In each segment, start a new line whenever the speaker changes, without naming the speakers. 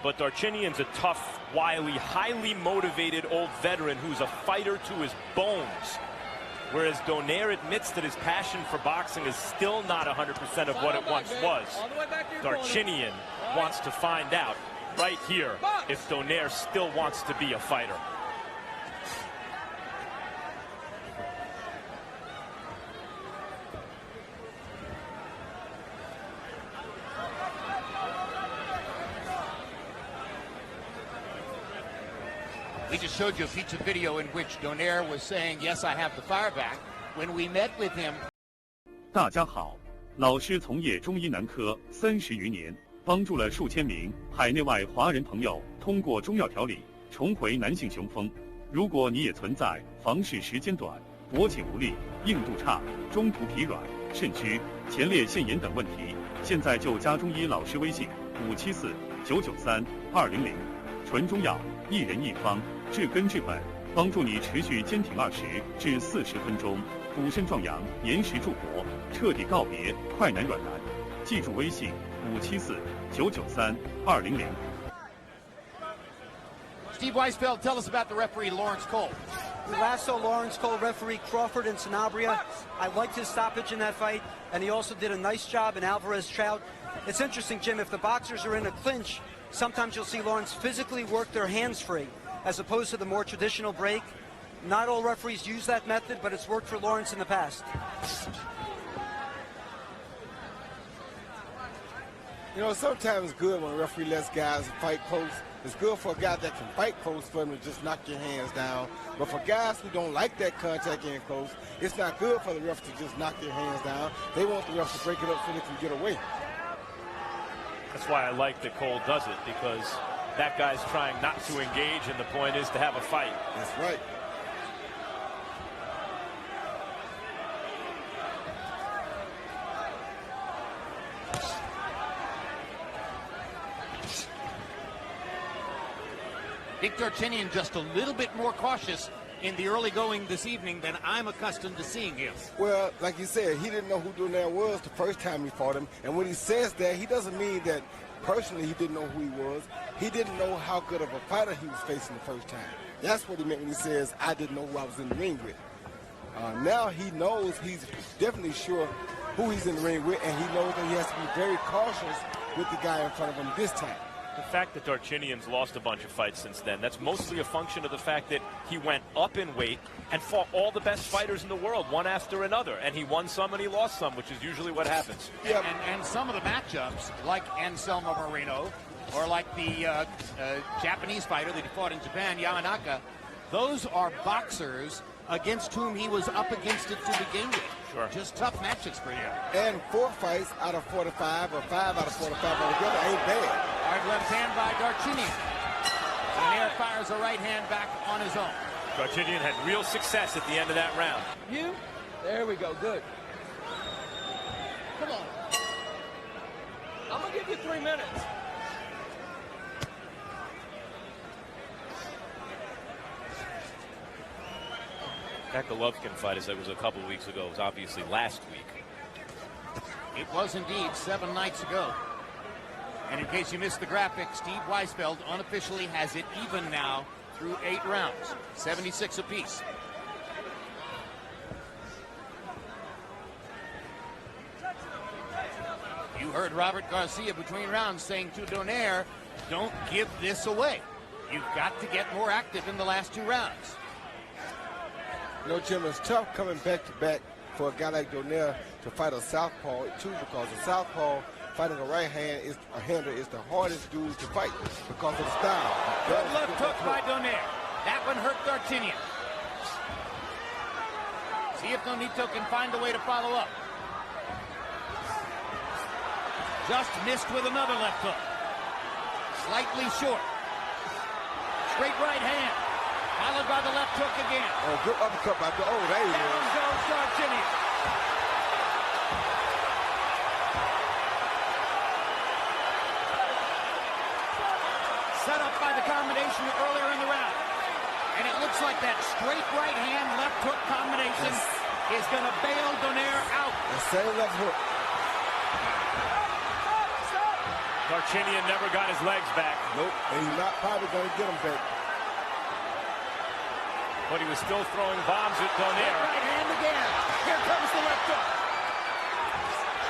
But Darchinyan's a tough, wily, highly motivated old veteran who's a fighter to his bones. Whereas Donaire admits that his passion for boxing is still not 100% of what it once was. Darchinyan wants to find out right here if Donaire still wants to be a fighter.
We just showed you a feature video in which Donaire was saying, "Yes, I have the fire back." When we met with him.
大家好，老师从业中医男科30余年，帮助了数千名海内外华人朋友通过中药调理重回男性雄风。如果你也存在房事时间短、勃起无力、硬度差、中途疲软、肾虚、前列腺炎等问题，现在就加中医老师微信574-993-200，纯中药，一人一方，治根治本，帮助你持续坚挺20至40分钟，补肾壮阳，延时助勃，彻底告别快男软男。记住微信574-993-200。
Steve Weisfeld, tell us about the referee Lawrence Cole.
We last saw Lawrence Cole referee Crawford and Sanabria. I liked his stoppage in that fight, and he also did a nice job in Alvarez Trout. It's interesting, Jim, if the boxers are in a clinch, sometimes you'll see Lawrence physically work their hands free, as opposed to the more traditional break. Not all referees use that method, but it's worked for Lawrence in the past.
You know, sometimes it's good when a referee lets guys fight close. It's good for a guy that can fight close for him to just knock your hands down. But for guys who don't like that contact getting close, it's not good for the ref to just knock their hands down. They want the ref to break it up so they can get away.
That's why I like that Cole does it, because that guy's trying not to engage, and the point is to have a fight.
That's right.
Dick Darchinyan just a little bit more cautious in the early going this evening than I'm accustomed to seeing him.
Well, like you said, he didn't know who Donaire was the first time he fought him. And when he says that, he doesn't mean that personally he didn't know who he was. He didn't know how good of a fighter he was facing the first time. That's what he meant when he says, I didn't know who I was in the ring with. Now he knows, he's definitely sure who he's in the ring with, and he knows that he has to be very cautious with the guy in front of him this time.
The fact that Darchinyan's lost a bunch of fights since then, that's mostly a function of the fact that he went up in weight and fought all the best fighters in the world, one after another. And he won some and he lost some, which is usually what happens.
Yeah. And some of the matchups, like Anselmo Moreno, or like the Japanese fighter that he fought in Japan, Yamanaka, those are boxers against whom he was up against it to begin with.
Sure.
Just tough matches for him.
And 4 fights out of 45, or 5 out of 45 altogether ain't bad.
Hard left hand by Darchinyan. Donaire fires a right hand back on his own.
Darchinyan had real success at the end of that round.
You? There we go, good. Come on. I'm gonna give you 3 minutes.
That Golovkin fight, as it was a couple weeks ago, was obviously last week.
It was indeed 7 nights ago. And in case you missed the graphic, Steve Weisfeld unofficially has it even now through 8 rounds, 76 apiece. You heard Robert Garcia between rounds saying to Donaire, don't give this away. You've got to get more active in the last 2 rounds.
You know, Jim, it's tough coming back-to-back for a guy like Donaire to fight a southpaw, too, because a southpaw fighting a right-hander is the hardest dude to fight because of the style.
Good left hook by Donaire. That one hurt Darchinyan. See if Nonito can find a way to follow up. Just missed with another left hook. Slightly short. Straight right hand. Followed by the left hook again.
Oh, good uppercut by the... Oh, there he is.
Down goes Darchinyan. Set up by the combination earlier in the round. And it looks like that straight right hand, left hook combination is going to bail Donaire out.
The same left hook.
Darchinian never got his legs back.
Nope, and he's not probably going to get them back.
But he was still throwing bombs at Donaire.
Right hand again. Here comes the left hook.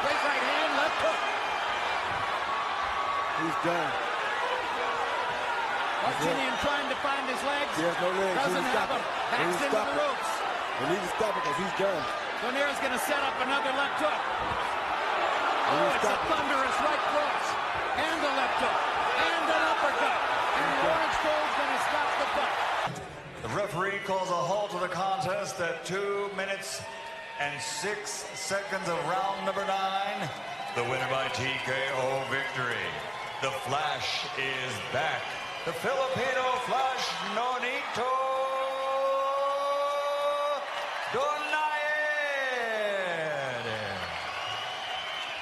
Straight right hand, left hook.
He's done.
Darchinian trying to find his legs.
He has no legs.
Doesn't have them. Backs into the ropes.
They need to stop it because he's done.
Donaire's going to set up another left hook. Oh, it's a thunderous right cross. And a left hook. And an uppercut. And Lawrence Cole's going to stop the fight.
The referee calls a halt to the contest at 2 minutes and 6 seconds of round number 9. The winner by TKO victory. The Flash is back. The Filipino Flash, Nonito